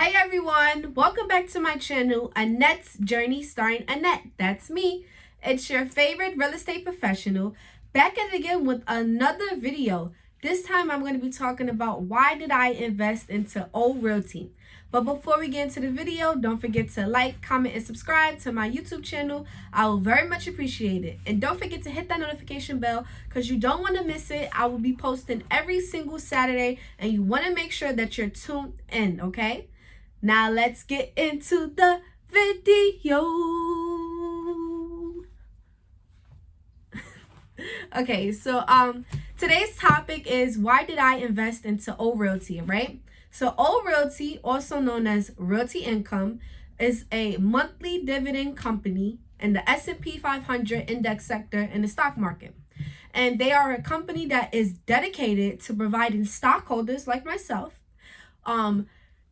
Hey everyone, welcome back to my channel, Annette's Journey starring Annette. That's me. It's your favorite real estate professional back at it again with another video. This time I'm going to be talking about why did I invest into Realty. But before we get into the video, don't forget to like, comment, and subscribe to my YouTube channel. I will very much appreciate it. And don't forget to hit that notification bell because you don't want to miss it. I will be posting every single Saturday and you want to make sure that you're tuned in, okay? Now let's get into the video. Okay, so today's topic is why did I invest into Realty, right? So Realty, also known as Realty Income, is a monthly dividend company in the S&P 500 index sector in the stock market. And they are a company that is dedicated to providing stockholders like myself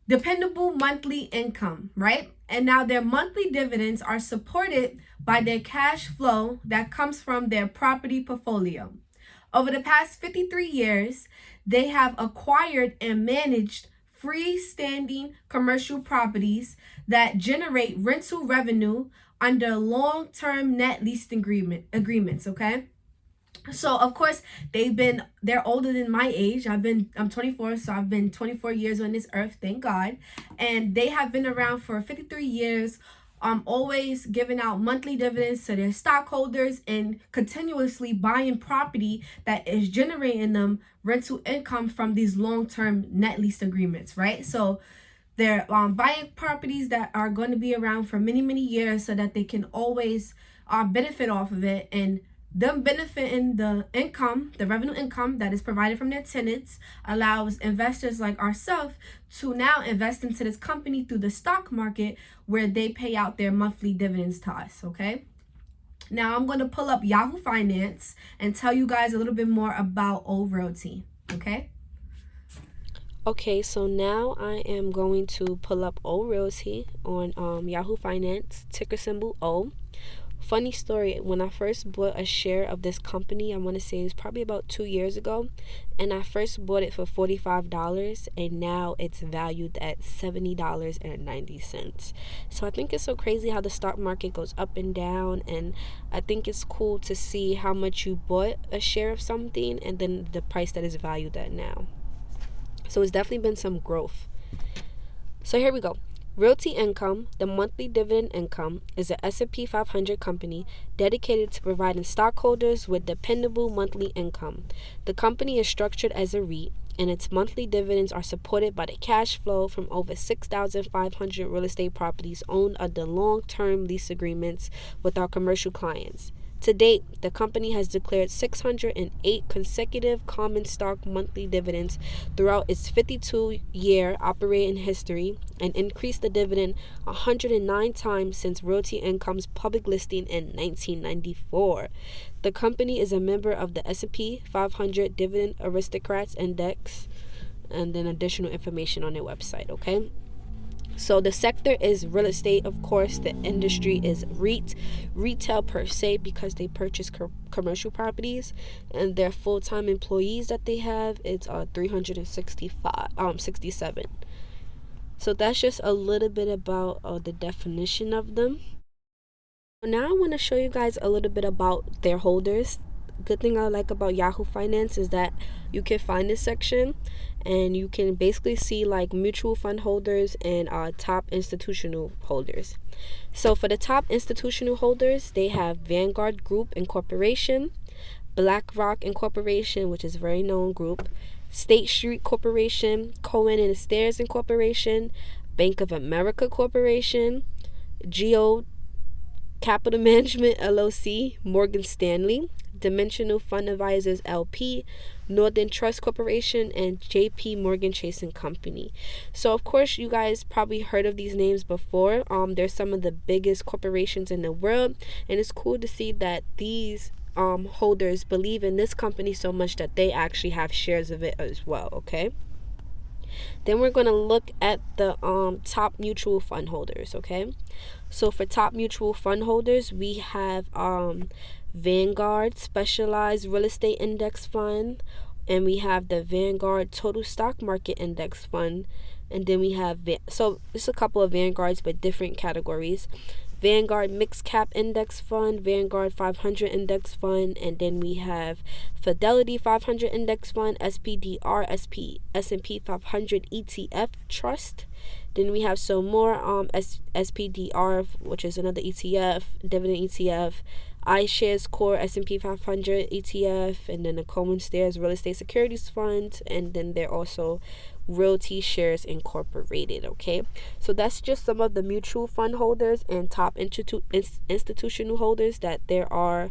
dependable monthly income, right? And now their monthly dividends are supported by their cash flow that comes from their property portfolio. Over the past 53 years, they have acquired and managed freestanding commercial properties that generate rental revenue under long-term net lease agreements, okay? So of course they're older than my age. I'm 24, so I've been 24 years on this earth, thank God. And they have been around for 53 years, always giving out monthly dividends to their stockholders and continuously buying property that is generating them rental income from these long-term net lease agreements, right? So they're buying properties that are going to be around for many, many years so that they can always benefit off of it, and them benefiting the income, the revenue income that is provided from their tenants, allows investors like ourselves to now invest into this company through the stock market where they pay out their monthly dividends to us, okay? Now I'm going to pull up Yahoo Finance and tell you guys a little bit more about Realty, okay? Okay, so now I am going to pull up Realty on Yahoo Finance, ticker symbol O. Funny story, when I first bought a share of this company, I want to say it was probably about 2 years ago, and I first bought it for $45, and now it's valued at $70.90. So I think it's so crazy how the stock market goes up and down, and I think it's cool to see how much you bought a share of something and then the price that is valued at now. So it's definitely been some growth. So here we go. Realty Income, the monthly dividend income, is a S&P 500 company dedicated to providing stockholders with dependable monthly income. The company is structured as a REIT, and its monthly dividends are supported by the cash flow from over 6,500 real estate properties owned under long-term lease agreements with our commercial clients. To date, the company has declared 608 consecutive common stock monthly dividends throughout its 52-year operating history and increased the dividend 109 times since Realty Income's public listing in 1994. The company is a member of the S&P 500 Dividend Aristocrats Index, and then additional information on their website, okay? So the sector is real estate, of course. The industry is retail per se, because they purchase commercial properties, and their full-time employees that they have, it's 367. So that's just a little bit about the definition of them. Now I want to show you guys a little bit about their holders. Good thing I like about Yahoo Finance is that you can find this section and you can basically see like mutual fund holders and top institutional holders. So for the top institutional holders, they have Vanguard Group Incorporation, BlackRock Incorporation, which is a very known group, State Street Corporation, Cohen and Stairs Incorporation, Bank of America Corporation, Geo Capital Management LLC, Morgan Stanley, Dimensional Fund Advisors LP, Northern Trust Corporation, and JP Morgan Chase and Company. So of course you guys probably heard of these names before. They're some of the biggest corporations in the world, and it's cool to see that these holders believe in this company so much that they actually have shares of it as well, okay? Then we're going to look at the top mutual fund holders, okay? So for top mutual fund holders, we have Vanguard Specialized Real Estate Index Fund, and we have the Vanguard Total Stock Market Index Fund, And then we have, so it's a couple of Vanguards, but different categories. Vanguard Mixed Cap Index Fund, Vanguard 500 Index Fund, and then we have Fidelity 500 Index Fund, SPDR, S&P 500 ETF Trust. Then we have some more SPDR, which is another ETF, dividend ETF, iShares Core S&P 500 ETF, and then the Common Stairs Real Estate Securities Fund, and then they're also Realty Shares Incorporated. Okay, so that's just some of the mutual fund holders and top institutional holders that there are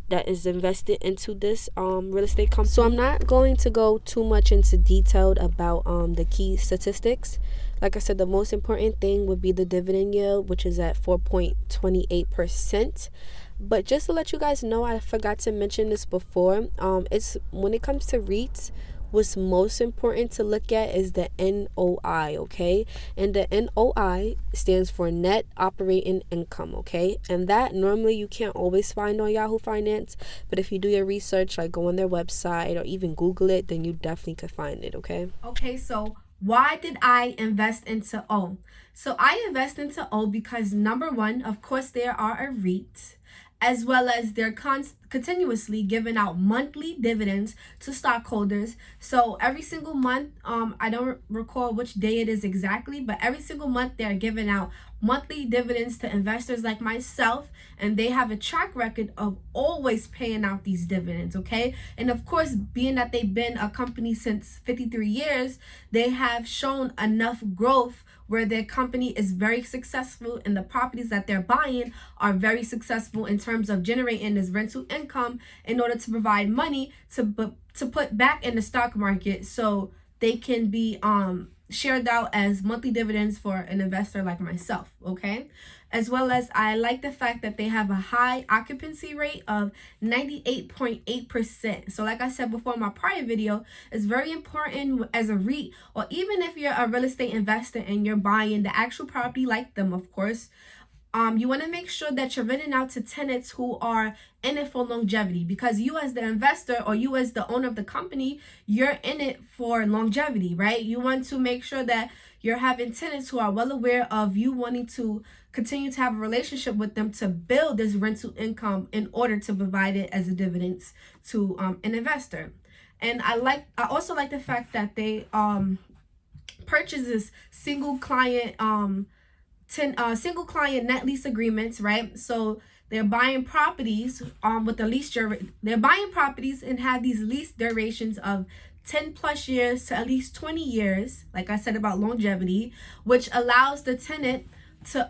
that is invested into this real estate company. So I'm not going to go too much into detail about the key statistics. Like I said, the most important thing would be the dividend yield, which is at 4.28%. But just to let you guys know, I forgot to mention this before. It's when it comes to REITs, what's most important to look at is the NOI, okay? And the NOI stands for net operating income, okay? And that normally you can't always find on Yahoo Finance, but if you do your research, like go on their website or even Google it, then you definitely could find it, okay? Okay, so why did I invest into O? So I invest into O because number one, of course, there are a REIT, as well as they're continuously giving out monthly dividends to stockholders. So every single month, I don't recall which day it is exactly, but every single month they're giving out monthly dividends to investors like myself, and they have a track record of always paying out these dividends, okay? And of course, being that they've been a company since 53 years, they have shown enough growth where their company is very successful and the properties that they're buying are very successful in terms of generating this rental income in order to provide money to put back in the stock market, so they can be shared out as monthly dividends for an investor like myself, okay? As well as I like the fact that they have a high occupancy rate of 98.8%. So like I said before in my prior video, it's very important as a REIT, or even if you're a real estate investor and you're buying the actual property like them, of course, you want to make sure that you're renting out to tenants who are in it for longevity, because you as the investor or you as the owner of the company, you're in it for longevity, right? You want to make sure that you're having tenants who are well aware of you wanting to continue to have a relationship with them to build this rental income in order to provide it as a dividends to an investor. And I also like the fact that they purchases single client single client net lease agreements, right? So they're buying properties with the lease they're buying properties and have these lease durations of 10 plus years to at least 20 years, like I said about longevity, which allows the tenant to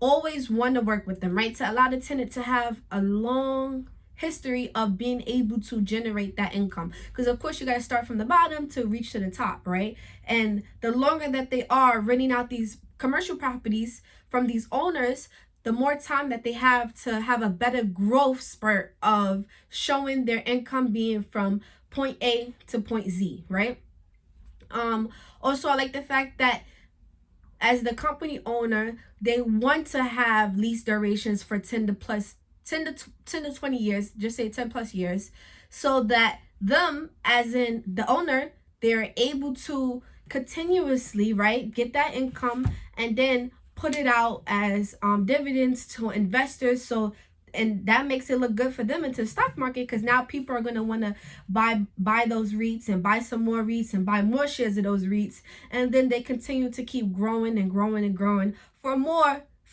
always want to work with them, right? To allow the tenant to have a long history of being able to generate that income, because of course you got to start from the bottom to reach to the top, right? And the longer that they are renting out these commercial properties from these owners, the more time that they have to have a better growth spurt of showing their income being from point A to point Z, right? Also, I like the fact that as the company owner, they want to have lease durations for 10 to 20 years, just say 10 plus years, so that them, as in the owner, they're able to continuously, right, get that income and then put it out as dividends to investors. So, and that makes it look good for them into the stock market, because now people are going to want to buy those REITs and buy some more REITs and buy more shares of those REITs, and then they continue to keep growing and growing and growing for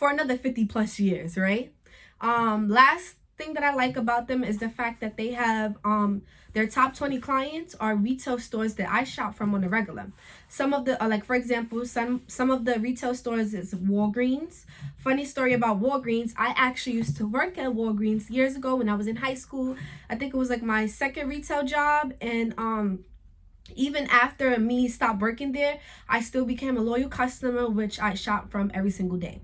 another 50 plus years, right? Last thing that I like about them is the fact that they have their top 20 clients are retail stores that I shop from on a regular. Some of the like, for example, some of the retail stores is Walgreens. Funny story about Walgreens, I actually used to work at Walgreens years ago when I was in high school. I think it was like my second retail job, and even after me stopped working there, I still became a loyal customer, which I shop from every single day.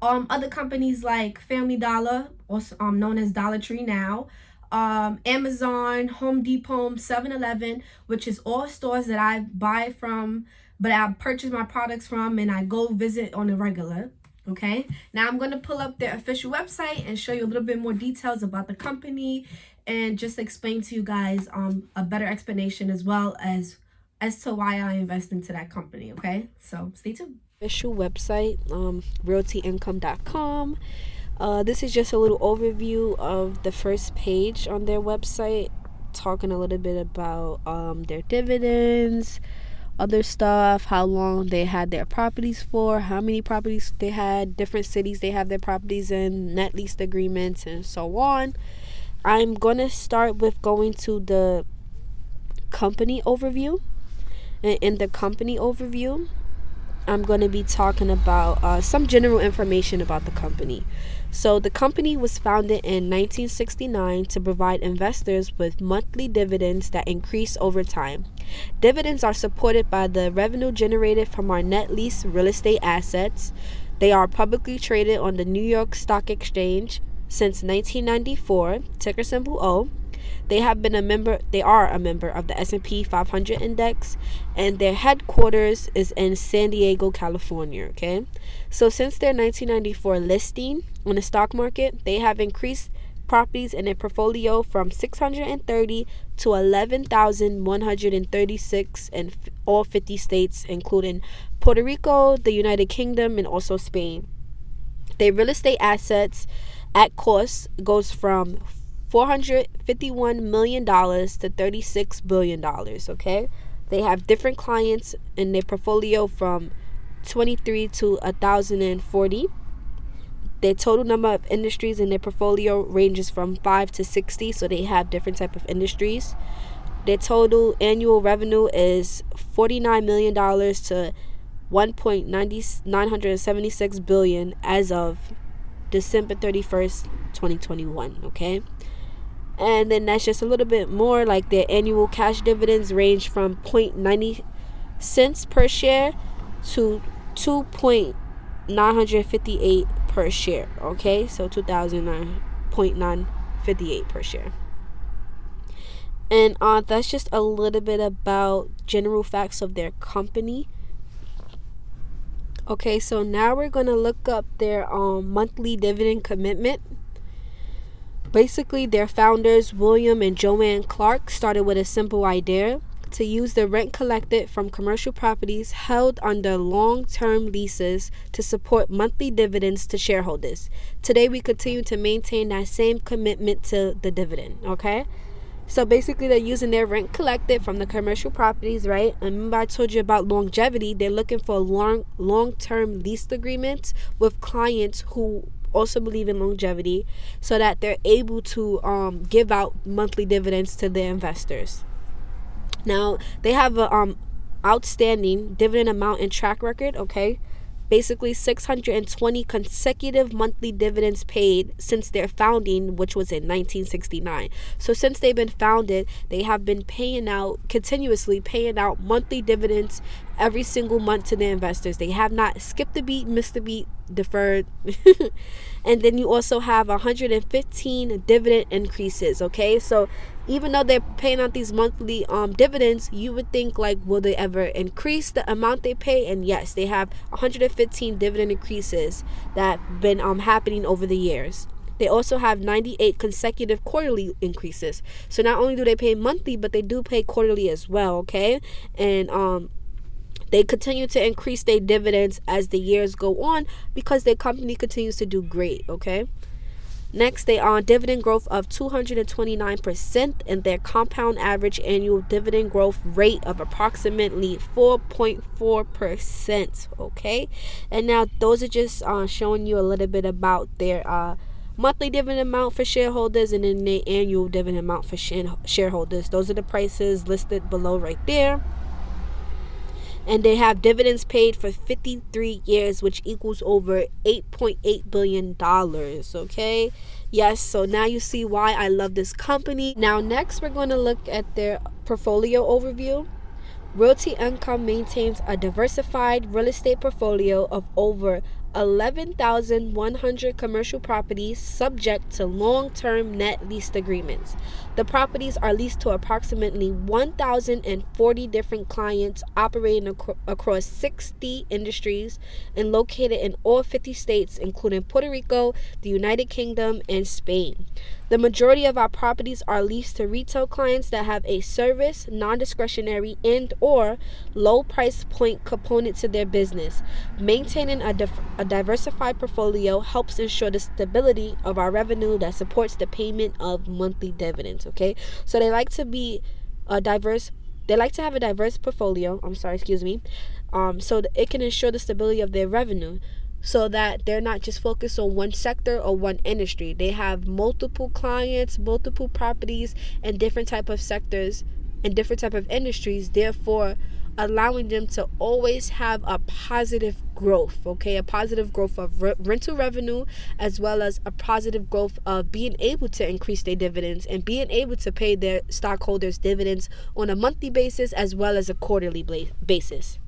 Other companies like Family Dollar, also known as Dollar Tree now, Amazon, Home Depot, 7-Eleven, which is all stores that I buy from, but I purchase my products from and I go visit on a regular. Okay, now I'm going to pull up their official website and show you a little bit more details about the company and just explain to you guys a better explanation, as well as as to why I invest into that company, okay? So stay tuned. Official website, realtyincome.com. This is just a little overview of the first page on their website, talking a little bit about their dividends, other stuff, how long they had their properties for, how many properties they had, different cities they have their properties in, net lease agreements, and so on. I'm going to start with going to the company overview. And in the company overview, I'm going to be talking about some general information about the company. So the company was founded in 1969 to provide investors with monthly dividends that increase over time. Dividends are supported by the revenue generated from our net lease real estate assets. They are publicly traded on the New York Stock Exchange since 1994, ticker symbol O. They are a member of the S&P 500 index, and their headquarters is in San Diego, California, okay? So since their 1994 listing on the stock market, they have increased properties in their portfolio from 630 to 11,136 in all 50 states, including Puerto Rico, the United Kingdom, and also Spain. Their real estate assets at cost goes from $451 million to $36 billion, okay? They have different clients in their portfolio from 23 to 1,040. Their total number of industries in their portfolio ranges from 5 to 60, so they have different type of industries. Their total annual revenue is $49 million to $1.976 billion as of December 31st, 2021, okay? And then that's just a little bit more, like their annual cash dividends range from 0.90 cents per share to 2.958 per share, okay? So 2,009.958 per share. And that's just a little bit about general facts of their company. Okay, so now we're going to look up their monthly dividend commitment. Basically, their founders, William and Joanne Clark, started with a simple idea to use the rent collected from commercial properties held under long-term leases to support monthly dividends to shareholders. Today, we continue to maintain that same commitment to the dividend, okay? So basically, they're using their rent collected from the commercial properties, right? And remember I told you about longevity. They're looking for long-term lease agreements with clients who also believe in longevity, so that they're able to give out monthly dividends to their investors. Now, they have a outstanding dividend amount and track record, okay? Basically 620 consecutive monthly dividends paid since their founding, which was in 1969. So since they've been founded, they have been continuously paying out monthly dividends every single month to their investors. They have not skipped a beat, missed a beat, deferred. And then you also have 115 dividend increases, okay? So even though they're paying out these monthly dividends, you would think, like, will they ever increase the amount they pay? And yes, they have 115 dividend increases that have been happening over the years. They also have 98 consecutive quarterly increases. So not only do they pay monthly, but they do pay quarterly as well, okay? And they continue to increase their dividends as the years go on because their company continues to do great, okay? Next, they are on dividend growth of 229% and their compound average annual dividend growth rate of approximately 4.4%, okay? And now those are just showing you a little bit about their monthly dividend amount for shareholders and then their annual dividend amount for shareholders. Those are the prices listed below right there. And they have dividends paid for 53 years, which equals over $8.8 billion, okay? Yes, so now you see why I love this company. Now, next, we're going to look at their portfolio overview. Realty Income maintains a diversified real estate portfolio of over 11,100 commercial properties subject to long-term net lease agreements. The properties are leased to approximately 1,040 different clients operating across 60 industries and located in all 50 states, including Puerto Rico, the United Kingdom, and Spain. The majority of our properties are leased to retail clients that have a service, non-discretionary, and or low price point component to their business. Maintaining a diversified portfolio helps ensure the stability of our revenue that supports the payment of monthly dividends. Okay, so they like to be a diverse. They like to have a diverse portfolio. So that it can ensure the stability of their revenue, so that they're not just focused on one sector or one industry. They have multiple clients, multiple properties, and different type of sectors and different type of industries, therefore allowing them to always have a positive growth, okay? A positive growth of rental revenue, as well as a positive growth of being able to increase their dividends and being able to pay their stockholders dividends on a monthly basis as well as a quarterly basis.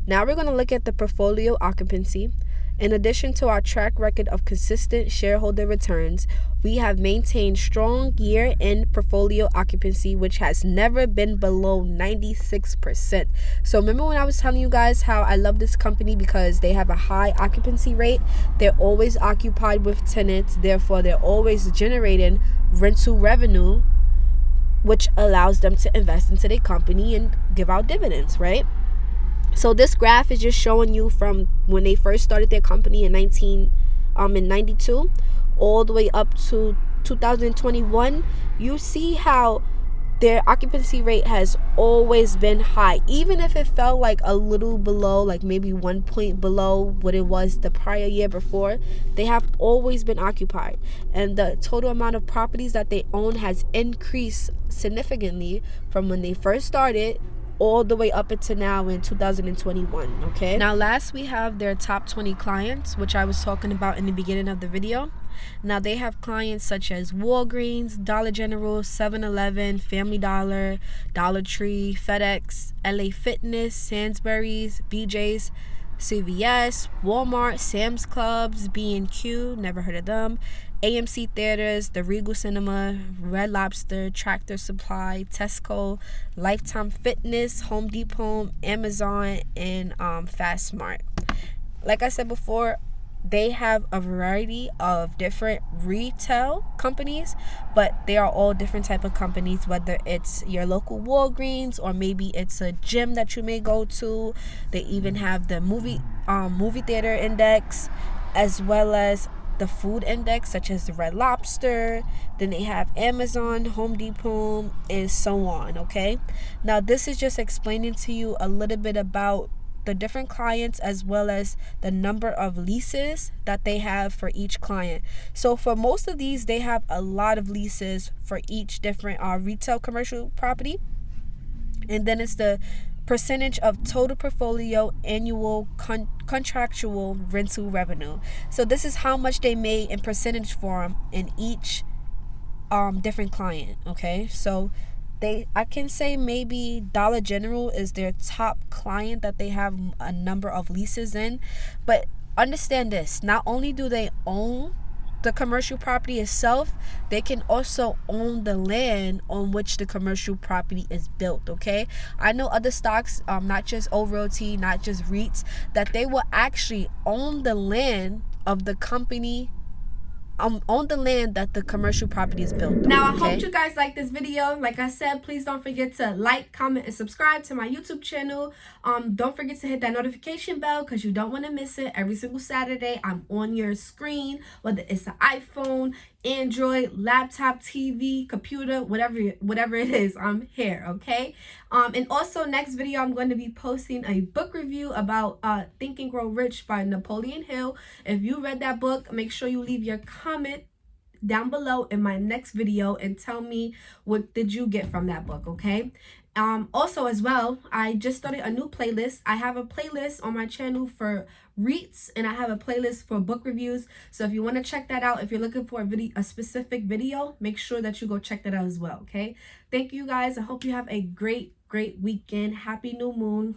Now we're going to look at the portfolio occupancy. In addition to our track record of consistent shareholder returns, we have maintained strong year-end portfolio occupancy, which has never been below 96%. So remember when I was telling you guys how I love this company because they have a high occupancy rate? They're always occupied with tenants, therefore they're always generating rental revenue, which allows them to invest into their company and give out dividends, right? So this graph is just showing you from when they first started their company in 92 all the way up to 2021. You see how their occupancy rate has always been high, even if it felt like a little below, like maybe 1 point below what it was the prior year before. They have always been occupied, and the total amount of properties that they own has increased significantly from when they first started all the way up until now in 2021. Okay, now last we have their top 20 clients, which I was talking about in the beginning of the video. Now they have clients such as Walgreens, Dollar General, 7-Eleven, Family Dollar, Dollar Tree, FedEx, LA Fitness, Sainsbury's, BJ's, CVS, Walmart, Sam's Clubs, B&Q, never heard of them, AMC Theaters, the Regal Cinema, Red Lobster, Tractor Supply, Tesco, Lifetime Fitness, Home Depot, Amazon, and Fast Smart. Like I said before, they have a variety of different retail companies, but they are all different type of companies, whether it's your local Walgreens or maybe it's a gym that you may go to. They even have the movie theater index, as well as the food index, such as the Red Lobster. Then they have Amazon, Home Depot, and so on. Okay, now this is just explaining to you a little bit about the different clients, as well as the number of leases that they have for each client. So for most of these, they have a lot of leases for each different retail commercial property, and then it's the percentage of total portfolio annual contractual rental revenue. So this is how much they made in percentage form in each different client. Okay, so I can say maybe Dollar General is their top client that they have a number of leases in. But understand this, not only do they own the commercial property itself, they can also own the land on which the commercial property is built. Okay, I know other stocks, not just Realty, not just REITs, that they will actually own the land of the company, on the land that the commercial property is built on. Now, I hope you guys like this video. Like I said, please don't forget to like, comment, and subscribe to my YouTube channel. Don't forget to hit that notification bell because you don't want to miss it. Every single Saturday, I'm on your screen, whether it's an iPhone, Android, laptop, TV, computer, whatever it is, I'm here. Okay, and also next video I'm going to be posting a book review about Think and Grow Rich by Napoleon Hill. If you read that book, make sure you leave your comment down below in my next video and tell me what did you get from that book. Okay, also as well, I just started a new playlist. I have a playlist on my channel for REITs, and I have a playlist for book reviews. So if you want to check that out, if you're looking for a specific video, make sure that you go check that out as well. Okay, thank you guys. I hope you have a great weekend. Happy new moon.